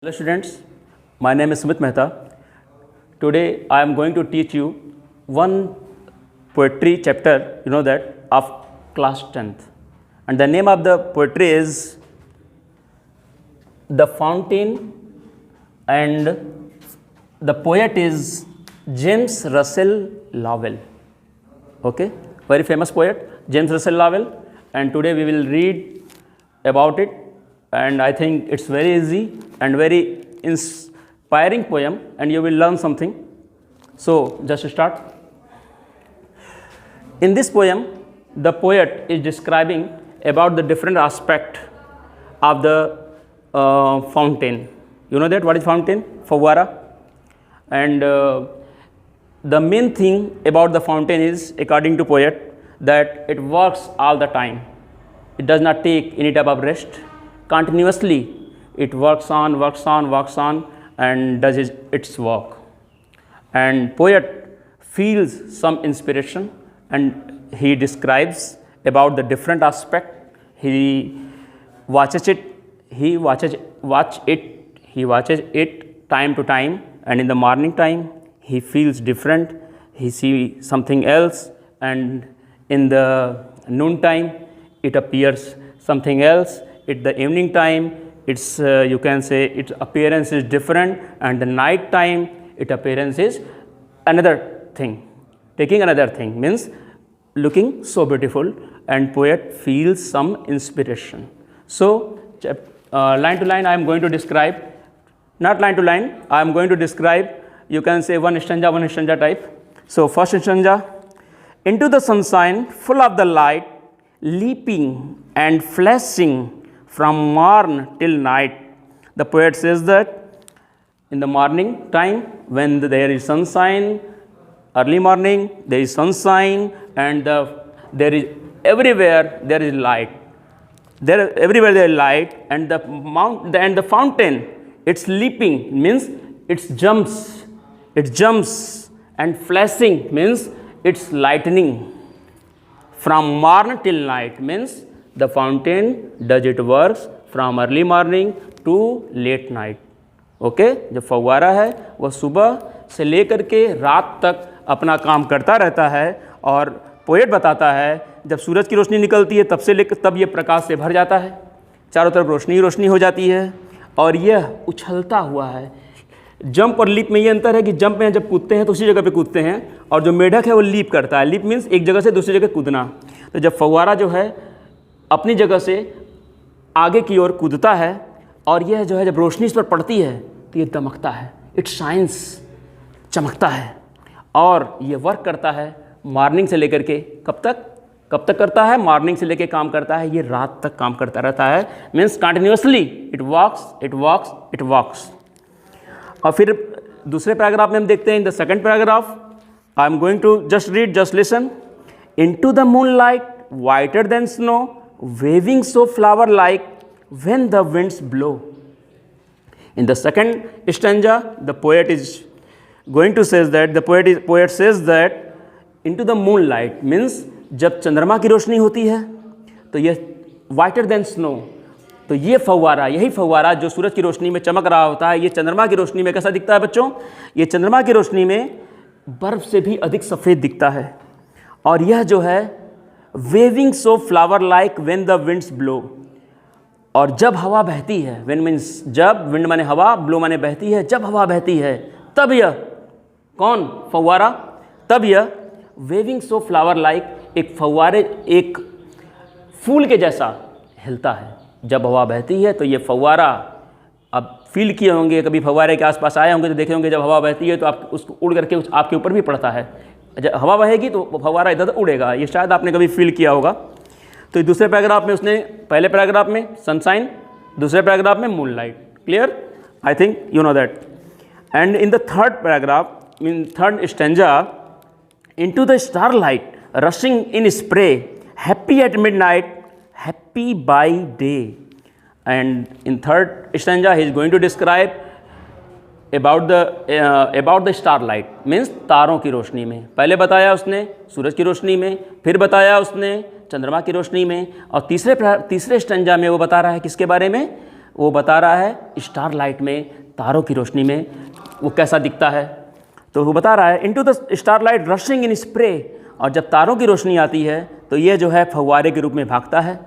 Hello students, my name is Sumit Mehta. Today I am going to teach you one poetry chapter, of class 10th. And the name of the poetry is The Fountain, and the poet is James Russell Lowell. Okay, very famous poet, James Russell Lowell. And today we will read about it. And I think it's very easy and very inspiring poem, and you will learn something. So just start. In this poem, the poet is describing about the different aspect of the fountain. You know that what is fountain? Fawara. And the main thing about the fountain is, according to poet, that it works all the time. It does not take any type of rest. Continuously it works on, and does its work. And poet feels some inspiration, and he describes about the different aspect. He watches it time to time, and in the morning time he feels different, he sees something else, and in the noon time it appears something else. At the evening time, its you can say its appearance is different, and the night time its appearance is another thing. Taking another thing means looking so beautiful, and poet feels some inspiration. So line to line I am going to describe, not line to line, I am going to describe, you can say one stanza type. So first stanza: into the sunshine full of the light, leaping and flashing from morn till night. The poet says that in the morning time, when there is sunshine, early morning there is sunshine, and there is everywhere there is light. Everywhere there is light, and the fountain, it's leaping means it jumps, and flashing means it's lightning. From morn till night means the fountain does it works from early morning to late night. Okay, जो फव्वारा है वह सुबह से लेकर के रात तक अपना काम करता रहता है, और पोएट बताता है जब सूरज की रोशनी निकलती है तब से लेकर तब ये प्रकाश से भर जाता है, चारों तरफ रोशनी रोशनी हो जाती है, और यह उछलता हुआ है। जंप और लीप में ये अंतर है कि जंप में जब कूदते हैं तो उसी जगह पे कूदते हैं, और जो मेढक है वो लीप करता है। लीप मीन्स एक जगह से दूसरी जगह कूदना। तो जब फव्वारा जो है अपनी जगह से आगे की ओर कूदता है, और यह जो है जब रोशनी इस पर पड़ती है तो ये दमकता है, इट शाइन्स, चमकता है, और ये वर्क करता है मॉर्निंग से लेकर के कब तक करता है? मॉर्निंग से लेकर काम करता है, ये रात तक काम करता रहता है। Means continuously it walks. और फिर दूसरे पैराग्राफ में हम देखते हैं, in the second paragraph I am going to just listen. Into the moonlight whiter than snow, waving so flower like when the winds blow. In the second stanza, the poet is going to says that poet says that into the moonlight means जब चंद्रमा की रोशनी होती है तो ये whiter than snow, तो ये फव्वारा, यही फव्वारा जो सूरज की रोशनी में चमक रहा होता है, ये चंद्रमा की रोशनी में कैसा दिखता है बच्चों? ये चंद्रमा की रोशनी में बर्फ से भी अधिक सफ़ेद दिखता है, और यह जो है waving so flower like when the winds blow, और जब हवा बहती है, व्हेन मीन्स जब, विंड माने हवा, ब्लो माने बहती है, जब हवा बहती है तब यह कौन? फव्वारा। तब यह वेविंग सो फ्लावर लाइक, एक फव्वारे, एक फूल के जैसा हिलता है। जब हवा बहती है तो ये फव्वारा, अब फील किए होंगे, कभी फव्वारे के आसपास आए होंगे तो देखे होंगे जब हवा बहती है तो आप उसको उड़ करके आपके ऊपर भी पड़ता है। जब हवा बहेगी तो फव्वारा इधर उड़ेगा, ये शायद आपने कभी फील किया होगा। तो दूसरे पैराग्राफ में उसने, पहले पैराग्राफ में सनशाइन, दूसरे पैराग्राफ में moonlight. Clear? I think you know that. And in the third paragraph, in third stanza, into the starlight rushing in spray, happy at midnight, happy by day. And in third stanza he is going to describe about the starlight means तारों की रोशनी में। पहले बताया उसने सूरज की रोशनी में, फिर बताया उसने चंद्रमा की रोशनी में, और तीसरे स्टंजा में वो बता रहा है किसके बारे में? वो बता रहा है स्टार लाइट में, तारों की रोशनी में वो कैसा दिखता है। तो वो बता रहा है into the star light rushing in spray, और जब तारों की रोशनी आती है तो ये जो है फव्वारे के रूप में भागता है।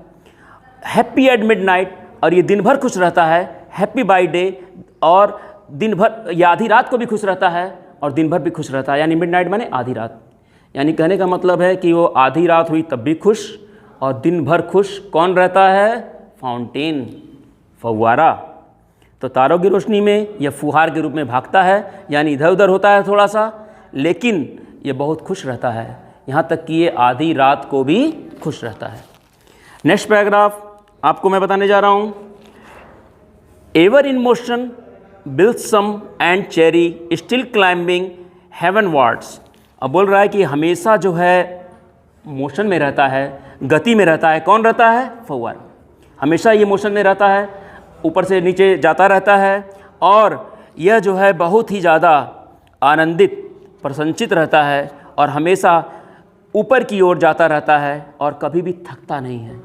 हैप्पी एट मिडनाइट, और ये दिन भर खुश रहता है। हैप्पी बाय डे, और दिन भर या आधी रात को भी खुश रहता है और दिन भर भी खुश रहता है, यानी मिडनाइट माने आधी रात। यानी कहने का मतलब है कि वो आधी रात हुई तब भी खुश और दिन भर खुश कौन रहता है? फाउंटेन, फव्वारा। तो तारों की रोशनी में यह फुहार के रूप में भागता है, यानी इधर उधर होता है थोड़ा सा, लेकिन ये बहुत खुश रहता है, यहाँ तक कि ये आधी रात को भी खुश रहता है। नेक्स्ट पैराग्राफ आपको मैं बताने जा रहा हूँ। Ever in motion blithesome and cheery still climbing heavenwards. अब बोल रहा है कि हमेशा जो है मोशन में रहता है, गति में रहता है। कौन रहता है? फव्वारा। हमेशा ये मोशन में रहता है, ऊपर से नीचे जाता रहता है, और यह जो है बहुत ही ज़्यादा आनंदित, प्रसन्नचित रहता है और हमेशा ऊपर की ओर जाता रहता है और कभी भी थकता नहीं है।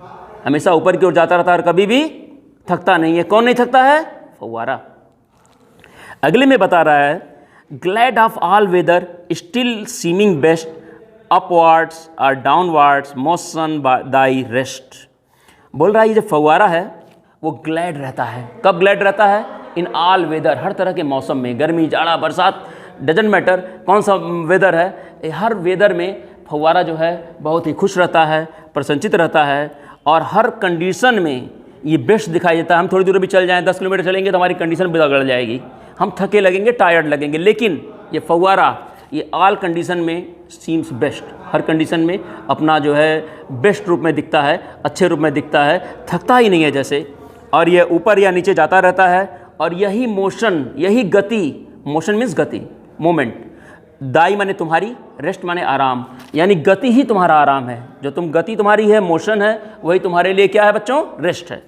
हमेशा ऊपर की ओर जाता रहता है और कभी भी थकता नहीं है। कौन नहीं थकता है? फव्वारा। अगले में बता रहा है glad of all weather still seeming best upwards और डाउनवर्ड्स मोशन दाई रेस्ट। बोल रहा है ये जो फव्वारा है वो ग्लैड रहता है। कब ग्लैड रहता है? इन ऑल वेदर, हर तरह के मौसम में, गर्मी, जाड़ा, बरसात, डजंट मैटर कौन सा वेदर है, हर वेदर में फव्वारा जो है बहुत ही खुश रहता है, प्रसन्नचित रहता है और हर कंडीशन में ये बेस्ट दिखाई देता है। हम थोड़ी दूर भी चल जाएं, 10 किलोमीटर चलेंगे तो हमारी कंडीशन बिगड़ जाएगी, हम थके लगेंगे, टायर्ड लगेंगे, लेकिन ये फव्वारा ये ऑल कंडीशन में सीम्स बेस्ट, हर कंडीशन में अपना जो है बेस्ट रूप में दिखता है, अच्छे रूप में दिखता है, थकता ही नहीं है जैसे, और ये ऊपर या नीचे जाता रहता है। और यही मोशन, यही गति, मोशन मीन्स गति, मोमेंट, दाई माने तुम्हारी, रेस्ट माने आराम, यानी गति ही तुम्हारा आराम है। जो तुम गति तुम्हारी है, मोशन है, वही तुम्हारे लिए क्या है बच्चों? रेस्ट है।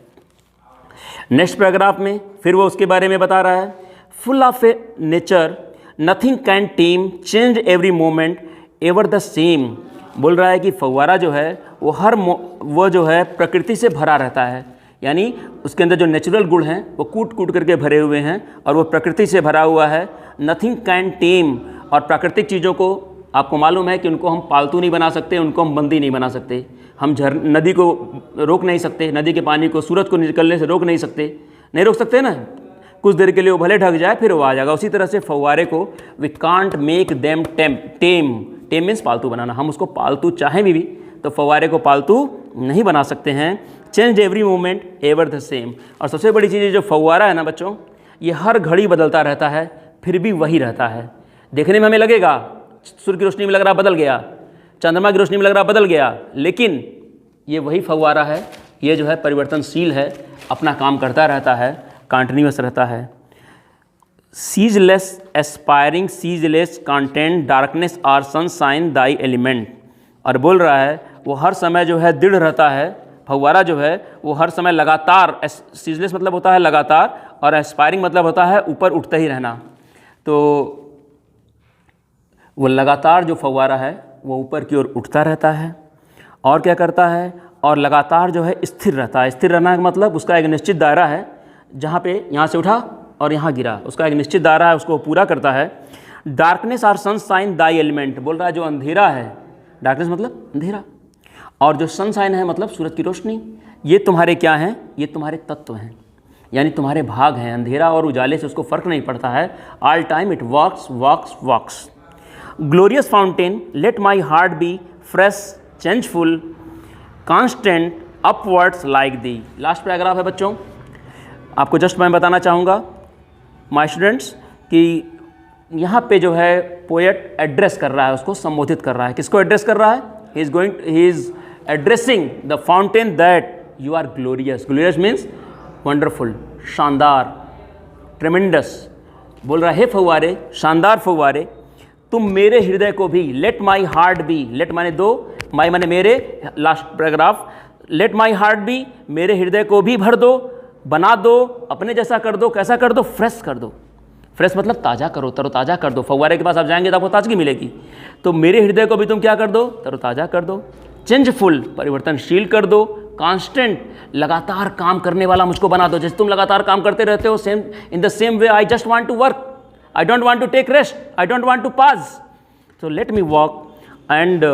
नेक्स्ट पैराग्राफ में फिर वो उसके बारे में बता रहा है full of A nature nothing can team change every moment ever the same. बोल रहा है कि फव्वारा जो है वो जो है प्रकृति से भरा रहता है, यानी उसके अंदर जो नेचुरल गुण हैं वो कूट कूट करके भरे हुए हैं और वो प्रकृति से भरा हुआ है। नथिंग कैन टेम, और प्राकृतिक चीज़ों को आपको मालूम है कि उनको हम पालतू नहीं बना सकते, उनको हम बंदी नहीं बना सकते। हम नदी को रोक नहीं सकते, नदी के पानी को, सूरज को निकलने से रोक नहीं सकते, नहीं रोक सकते ना, कुछ देर के लिए वो भले ढक जाए फिर वो आ जाएगा। उसी तरह से फव्वारे को we can't make them tame means पालतू बनाना, हम उसको पालतू चाहें भी तो फव्वारे को पालतू नहीं बना सकते हैं। Change every moment ever the same, और सबसे बड़ी चीज़ जो फव्वारा है ना बच्चों, ये हर घड़ी बदलता रहता है फिर भी वही रहता है। देखने में हमें लगेगा सूर्य की रोशनी में लग रहा बदल गया, चंद्रमा की रोशनी में लग रहा बदल गया, लेकिन ये वही फव्वारा है, ये जो है परिवर्तनशील है, अपना काम करता रहता है, कंटिन्यूअस रहता है। Ceaseless aspiring ceaseless content darkness or sunshine thy element. और बोल रहा है वो हर समय जो है दृढ़ रहता है, फव्वारा जो है वो हर समय लगातार, सीजलेस मतलब होता है लगातार और एस्पायरिंग मतलब होता है ऊपर उठते ही रहना। तो वो लगातार जो फव्वारा है वो ऊपर की ओर उठता रहता है और क्या करता है, और लगातार जो है स्थिर रहता है। स्थिर रहना का मतलब उसका एक निश्चित दायरा है, जहाँ पे यहाँ से उठा और यहाँ गिरा, उसका एक निश्चित दायरा है, उसको पूरा करता है। Darkness or sunshine thy element. बोल रहा है जो अंधेरा है, डार्कनेस मतलब अंधेरा, और जो सनशाइन है मतलब सूरज की रोशनी, ये तुम्हारे क्या हैं? ये तुम्हारे तत्व हैं, यानी तुम्हारे भाग हैं। अंधेरा और उजाले से उसको फ़र्क नहीं पड़ता है, all time it walks walks walks. Glorious fountain let my heart be fresh changeful constant upwards like thee. Last paragraph है बच्चों, आपको जस्ट मैं बताना चाहूँगा माय स्टूडेंट्स कि यहाँ पे जो है पोएट एड्रेस कर रहा है, उसको संबोधित कर रहा है। किसको एड्रेस कर रहा है? He is addressing the fountain that you are glorious. Glorious means wonderful, शानदार, ट्रेमेंडस। बोल रहा है फव्वारे, शानदार फव्वारे, तुम मेरे हृदय को भी, let my heart be, let माने दो, माई माने मेरे, last paragraph, let my heart be, मेरे हृदय को भी भर दो, बना दो, अपने जैसा कर दो। कैसा कर दो? फ्रेश कर दो। फ्रेश मतलब ताज़ा करो, तरोताज़ा कर दो। फव्वारे के पास आप जाएंगे तो आपको ताजगी मिलेगी, तो मेरे हृदय को भी तुम क्या कर दो? तरोताज़ा कर दो। चेंजफुल परिवर्तनशील कर दो, कांस्टेंट लगातार काम करने वाला मुझको बना दो। जैसे तुम लगातार काम करते रहते हो, same in the same way I just want to work, I don't want to take rest, I don't want to pass, so let me walk and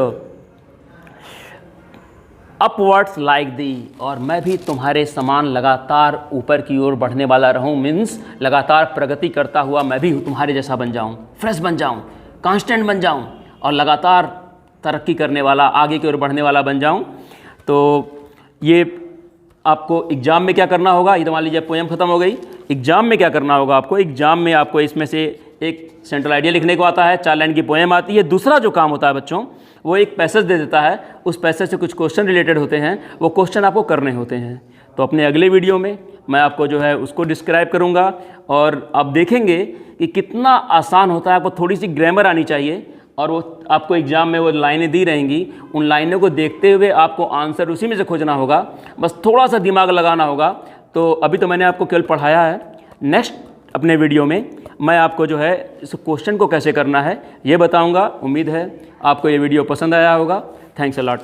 upwards like thee, और मैं भी तुम्हारे समान लगातार ऊपर की ओर बढ़ने वाला रहूं, मीन्स लगातार प्रगति करता हुआ मैं भी तुम्हारे जैसा बन जाऊं, फ्रेश बन जाऊं, कांस्टेंट बन जाऊं और लगातार तरक्की करने वाला, आगे की ओर बढ़ने वाला बन जाऊं। तो ये आपको एग्ज़ाम में क्या करना होगा, ये तो मान लीजिए पोएम ख़त्म हो गई। एग्ज़ाम में क्या करना होगा आपको, एग्ज़ाम में आपको इसमें से एक सेंट्रल आइडिया लिखने को आता है, 4 लाइन की पोएम आती है। दूसरा जो काम होता है बच्चों, वो एक पैसेज दे देता है, उस पैसेज से कुछ क्वेश्चन रिलेटेड होते हैं, वो क्वेश्चन आपको करने होते हैं। तो अपने अगले वीडियो में मैं आपको जो है उसको डिस्क्राइब करूँगा और आप देखेंगे कि कितना आसान होता है। आपको थोड़ी सी ग्रामर आनी चाहिए और वो आपको एग्ज़ाम में वो लाइनें दी रहेंगी, उन लाइनों को देखते हुए आपको आंसर उसी में से खोजना होगा, बस थोड़ा सा दिमाग लगाना होगा। तो अभी तो मैंने आपको केवल पढ़ाया है, नेक्स्ट अपने वीडियो में मैं आपको जो है इस क्वेश्चन को कैसे करना है ये बताऊंगा। उम्मीद है आपको ये वीडियो पसंद आया होगा। Thanks a lot.